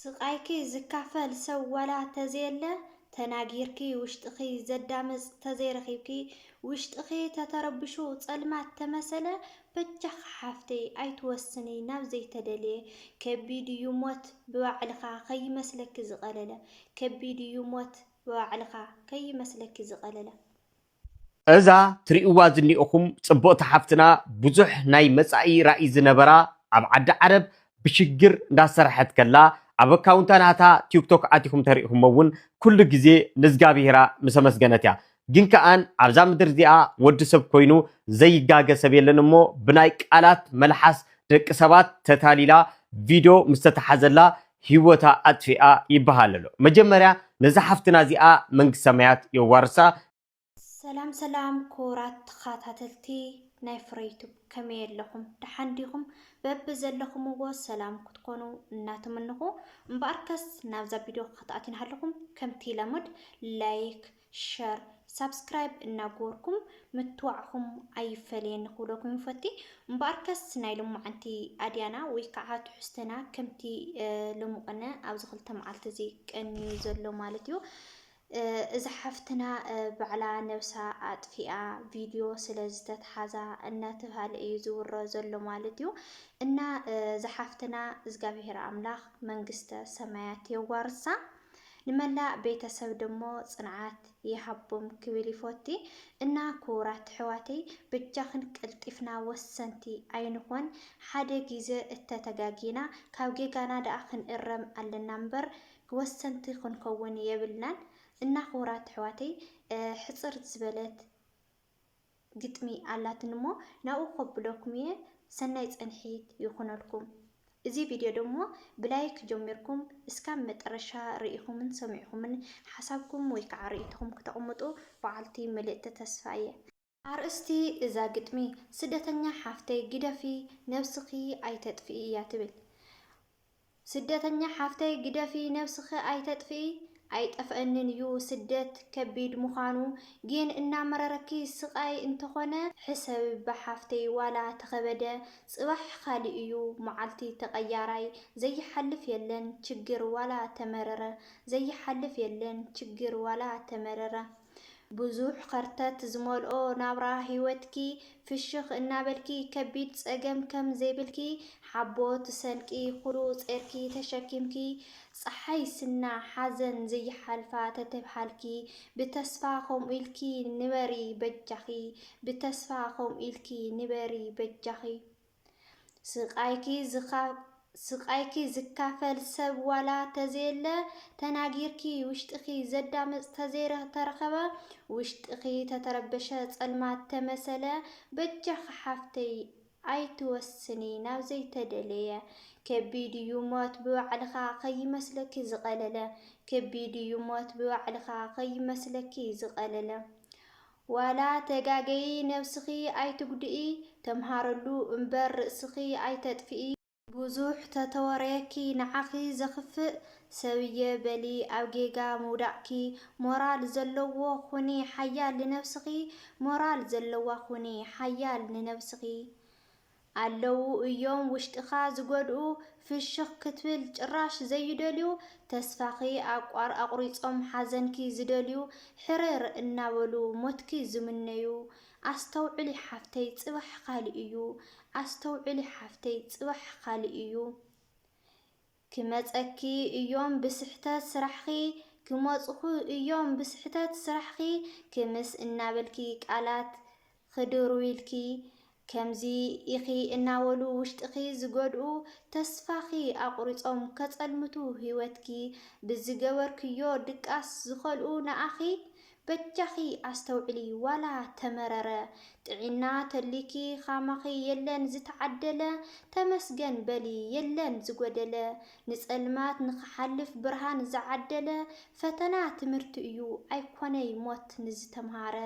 ስቃይኪ ዝካፈል ሰብ ዋላ ተዘየለ ተናጊርኪ ውሽጥኺ ዘዳምጽ ተዘይረኺብኪ ውሽጥኺ ተተረብሹ ጸልማት ተመሰለ በጃኽ ሓፍተይ ኣይትወስኒ ናብ ዘይተደልየ ከቢድ እዩ ሞት ብባዕልኻ ከይመስለኪ ዝቐለለ ከቢድ እዩ ሞት ብባዕልኻ ከይመስለኪ ዝቐለለ እዛ ትሪእዋ ዝኒኦኹም ጽቡቕቲ ሓፍትና ብዙሕ ናይ መጻኢ ራእይ ዝነበራ ኣብ ዓዲ ዓረብ ብሽግር እንዳሰርሐት ከላ ኣብ ኣካውንታ ናታ ቲክቶክ ኣቲኹም ተሪእኹሞ እውን ኩሉ ግዜ ንእግዚኣብሄራ ምስ ኣመስገነት እያ ግን ከኣን ኣብዛ ምድሪ እዚኣ ወዲ ሰብ ኮይኑ ዘይጋገ ሰብ የለን እሞ ብናይ ቃላት መልሓስ ደቂ ሰባት ተታሊላ ቪድዮ ምስ ተተሓዘላ ሂወታ ኣጥፊኣ ይበሃል ኣሎ መጀመርያ ነዛ ሓፍትና እዚኣ መንግስቲ ሰማያት የዋርሳ ሰላም ሰላም ኮራት ተኸታተልቲ ናይ ፍሬዩቱብ ከመይ ኣለኹም ድሓንዲኹም በብ ዘለኹምዎ ሰላም ክትኮኑ እናተመንኹ እምበኣርከስ ናብዛ ቪድዮ ክትኣትዩን ሃለኹም ከምቲ ለሙድ ላይክ ሸር ሳብስክራይብ እናገበርኩም ምትዋዕኹም ኣይፈልየን ክብለኩም ይፈቲ እምበኣርከስ ናይ ልሙዓንቲ ኣድያና ወይ ከዓ ትሕዝቶና ከምቲ ልሙቕነ ኣብዚ ክልተ መዓልቲ እዚ ቀንዩ ዘሎ ማለት እዩ إذا حفتنا بعلا نفسها أطفئة فيديو سلازتت حزا الناتف هالإيزور زلو مالتيو إن إذا حفتنا إزقابيهر أملاخ منقستا سمايات يوارسا نملا بيتا سودمو صنعات يحبهم كبيلي فوتي إنا كورات حواتي بجاخن كالتفنا وسنتي أينخوان حادي جيزة التتقاقينا كاوجي قانا دا أخن إرم على النمبر وسنتي خن كون يبلنان إن خورات حواتي حصر زبلت قطمي على تنمو ناو خبلوكمية سنايت أنحيت يخون لكم إزي فيديو دمو بلايك جميركم اسكام مترشا رئيكم من سمعكم من حسابكم ويكع رئيتكم كتقمتو فعلتي ملئت تسفاية عرستي إذا قطمي سدتنيا حافتي قدفي نفسخي أي تدفئي ياتبل سدتنيا حافتي قدفي نفسخي أي تدفئي ኣይጠፍአንን እዩ ስደት ከቢድ ምዃኑ ግን እናመረረኪ ስቃይ እንተኾነ ሕሰብ በሓፍተይ ዋላ ተኸበደ ጽባሕ ካሊእ እዩ መዓልቲ ተቀያራይ ዘይሐልፍ የለን ችግር ዋላ ተመረረ ዘይሐልፍ የለን ችግር ዋላ ተመረረ ብዙሕ ኸርተት ዝመልኦ ናብራ ህይወትኪ ፍሽኽ እናበልኪ ከቢድ ጸገም ከም ዘይብልኪ ሓቦት ሰንቂ ኩሉ ጼርኪ ተሸኪምኪ ፀሓይ ስና ሓዘን ዘይሓልፋ ተተብሃልኪ ብተስፋ ከምኡ ኢልኪ ንበሪ በጃኺ ብተስፋ ከምኡ ኢልኪ ንበሪ በጃኺ ስቃይኪ ዝካፈል ሰብ ዋላ ተዘየለ ተናጊርኪ ውሽጥኺ ዘዳምጽ ተዘይረ ተረኸበ ውሽጥኺ ተተረበሸ ጸልማት ተመሰለ በጃኺ ሓፍተይ ኣይትወስኒ ናብ ዘይተደለየ ከቢድ እዩ ሞት ብባዕልኻ ከይመስለኪ ዝቐለለ ከቢድ እዩ ሞት ብባዕልኻ ከይመስለኪ ዝቐለለ ዋላ ተጋገይ ነፍስኺ ኣይትጉድኢ ተምሃረሉ እምበር ርእስኺ ኣይተጥፍኢ ብዙሕ ተተወረየኪ ንዓኺ ዘኽፍእ ሰብየ በሊ ኣብ ጌጋ ምውዳእኪ ሞራል ዘለዎ ኩኒ ሓያል ንነፍስኺ ሞራል ዘለዋ ኩኒ ሓያል ንነፍስኺ ኣለዉ እዮም ውሽጥኻ ዝጎድኡ ፍሽኽ ክትብል ጭራሽ ዘይደልዩ ተስፋኺ ኣቁሪጾም ሓዘንኪ ዝደልዩ ሕርር እናበሉ ሞትኪ ዝምነዩ ኣስተውዕሊ ሓፍተይ ጽባሕ ካሊእ እዩ ኣስተውዕሊ ሓፍተይ ጽባሕ ካሊእ እዩ ክመጸኪ እዮም ብስሕተት ስራሕኺ ክመጽኹ እዮም ብስሕተት ስራሕኺ ክምስ እናበልኪ ቃላት ክድርዊልኪ ከምዚ ኢኺ እናበሉ ውሽጥኺ ዝጎድኡ ተስፋኺ ኣቁሪጾም ከጸልምቱ ህይወትኪ ብዝገበርክዮ ድቃስ ዝኸልኡ ንኣኺ በጃኺ ኣስተውዕሊ ዋላ ተመረረ ጥዒና ተሊኪ ኻማኺ የለን ዝተዓደለ ተመስገን በሊ የለን ዝጎደለ ንጸልማት ንኽሓልፍ ብርሃን ዝዓደለ ፈተና ትምህርቲ እዩ ኣይኮነይ ሞት ንዝተምሃረ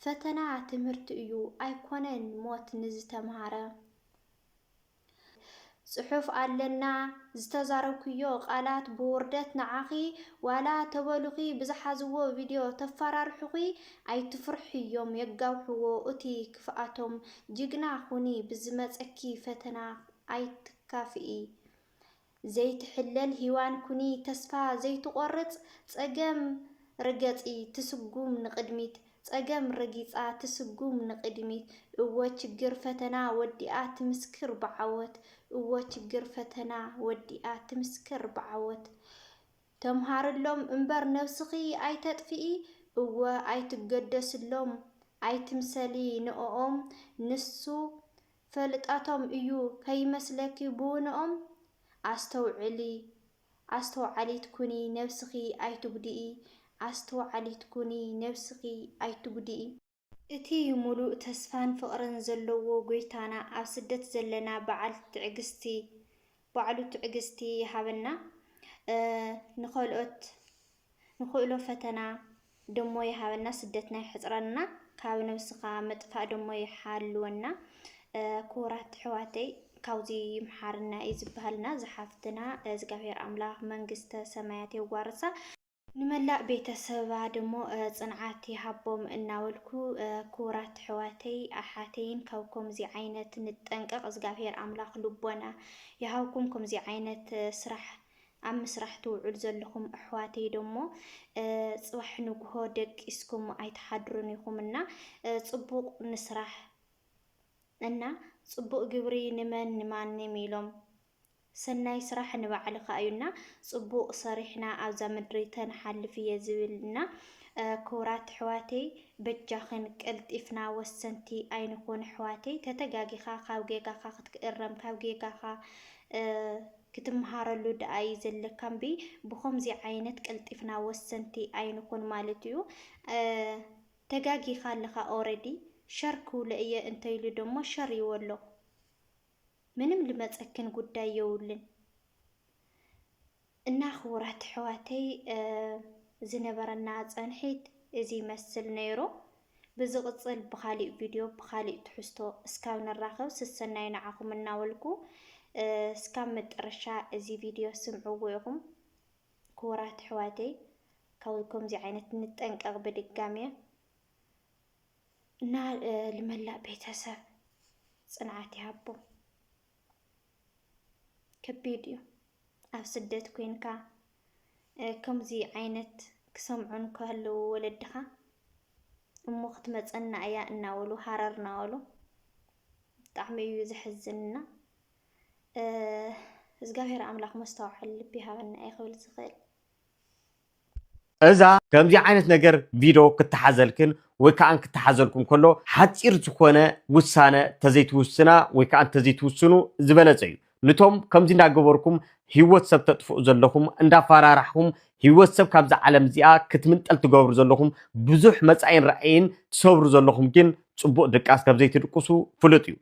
ፈተና ትምህርቲ እዩ ኣይኮነን ሞት ንዝተምሃረ ጽሑፍ ኣለና ዝተዛረብክዮ ቃላት ብውርደት ንዓኺ ዋላ ተበሉኺ ብዝሓዝዎ ቪድዮ ተፈራርሑኺ ኣይትፍርሕ እዮም የጋውሕዎ እቲ ክፍኣቶም ጅግና ሁኒ ብዝመጸኪ ፈተና ኣይትካፍኢ ዘይትሕለል ሂዋን ኩኒ ተስፋ ዘይትቆርጽ ጸገም ርገጺ ትስጉም ንቅድሚት ጸገም ረጊጻ ትስጉም ንቅድሚት እወ ችግር ፈተና ወዲኣ ትምስክር በዓወት እወ ችግር ፈተና ወዲኣ ትምስክር በዓወት ተምሃርሎም እምበር ነፍስኺ ኣይተጥፊኢ እወ ኣይትገደስሎም ኣይትምሰሊ ንኦም ንሱ ፈልጣቶም እዩ ከይመስለኪ ብውንኦም ኣስተውዓሊት ኩኒ ነፍስኺ ኣይትጉድኢ ኣስተውዓሊት ኩኒ ነፍስኺ ኣይትጉድኢ እቲ ሙሉእ ተስፋን ፍቕርን ዘለዎ ጎይታና ኣብ ስደት ዘለና በዓሉ ትዕግስቲ ይሃበና ንኽእሎ ፈተና ደሞ ይሃበና ስደትና ይሕፅረና ካብ ነብስኻ መጥፋእ ደሞ ይሓልወና ክቡራት ኣሕዋተይ ካውዚ ይምሓርና እዩ ዝበሃልና ዝሓፍትና እግዚኣብሔር ኣምላኽ መንግስተ ሰማያት የዋርሳ ንመላእ ቤተሰባ ደሞ ጽንዓት ይሃቦም እናወልኩ ክቡራት ኣሕዋተይ ኣሓተይን ካብ ከምዚ ዓይነት ንጠንቀቕ እግዚኣብሔር ኣምላኽ ልቦና ይሃብኩም ከምዚ ዓይነት ስራሕ ኣብ ምስራሕ ትውዕል ዘለኹም ኣሕዋተይ ደሞ ጽባሕ ንግሆ ደቂስኩም ኣይተሓድሩን ኢኹምና ጽቡቕ ንስራሕ እና ጽቡቕ ግብሪ ንማንም ኢሎም ሰናይ ስራሕ ንባዕልኻ እዩና ጽቡቕ ሰሪሕና ኣብዛ ምድሪ ተንሓልፍ እየ ዝብልና ክቡራት ኣሕዋተይ በጃኽን ቀልጢፍና ወሰንቲ ኣይንኹን ኣሕዋተይ ተተጋጊኻ ካብ ጌጋኻ ክትቅረም ካብ ጌጋኻ ክትምሃረሉ ደኣይ ዘለካ እምቢ ብኸምዚ ዓይነት ቀልጢፍና ወሰንቲ ኣይንኹን ማለት እዩ ተጋጊኻ ኣለኻ ኦልሬዲ ሸር ክውለ እየ እንተይሉ ደሞ ሸር ይወሎ ምንም ልመፀክን ጉዳይ የውልን እና ክቡራት ኣሕዋተይ ዝነበረና ፀንሒት እዚ ይመስል ነይሩ ብዝቕፅል ብኻሊእ ቪድዮ ብኻሊእ ትሕዝቶ እስካብ ንራኸብ ስሰናይ ንዓኹም እናወልኩ እስካብ መጨረሻ እዚ ቪድዮ ስምዕዎ ኢኹም ክቡራት ኣሕዋተይ ከምዚ ዓይነት ንጠንቀቕ በድጋሚ እና ልመላእ ቤተሰብ ጽንዓት ይሃቦ ከቢድ እዩ ኣብ ስደት ኮይንካ ከምዚ ዓይነት ክሰምዑን ከለዉ ወለድኻ እሞ ክትመፀና እያ እናወሉ ሃረር እናወሉ ብጣዕሚ እዩ ዝሕዝንና እግዚኣብሔር ኣምላኽ መስተውዓል ልቢ ሃበና ይኽብል ዝኽእል እዛ ከምዚ ዓይነት ነገር ቪድዮ ክትሓዘልክን ወይ ከዓ ክትሓዘልኩም ከሎ ሓፂር ዝኾነ ውሳነ ተዘይትውስና ወይ ከዓ ተዘይትውስኑ ዝበለፀ እዩ ንቶም ከምዚ እንዳገበርኩም ህይወት ሰብ ተጥፍኡ ዘለኹም እንዳፈራራሕኩም ህይወት ሰብ ካብዛ ዓለም እዚኣ ክትምንጠል ትገብሩ ዘለኹም ብዙሕ መጻኢን ራእይን ትሰብሩ ዘለኹም ግን ጽቡቕ ድቃስ ካብ ዘይትድቅሱ ፍሉጥ እዩ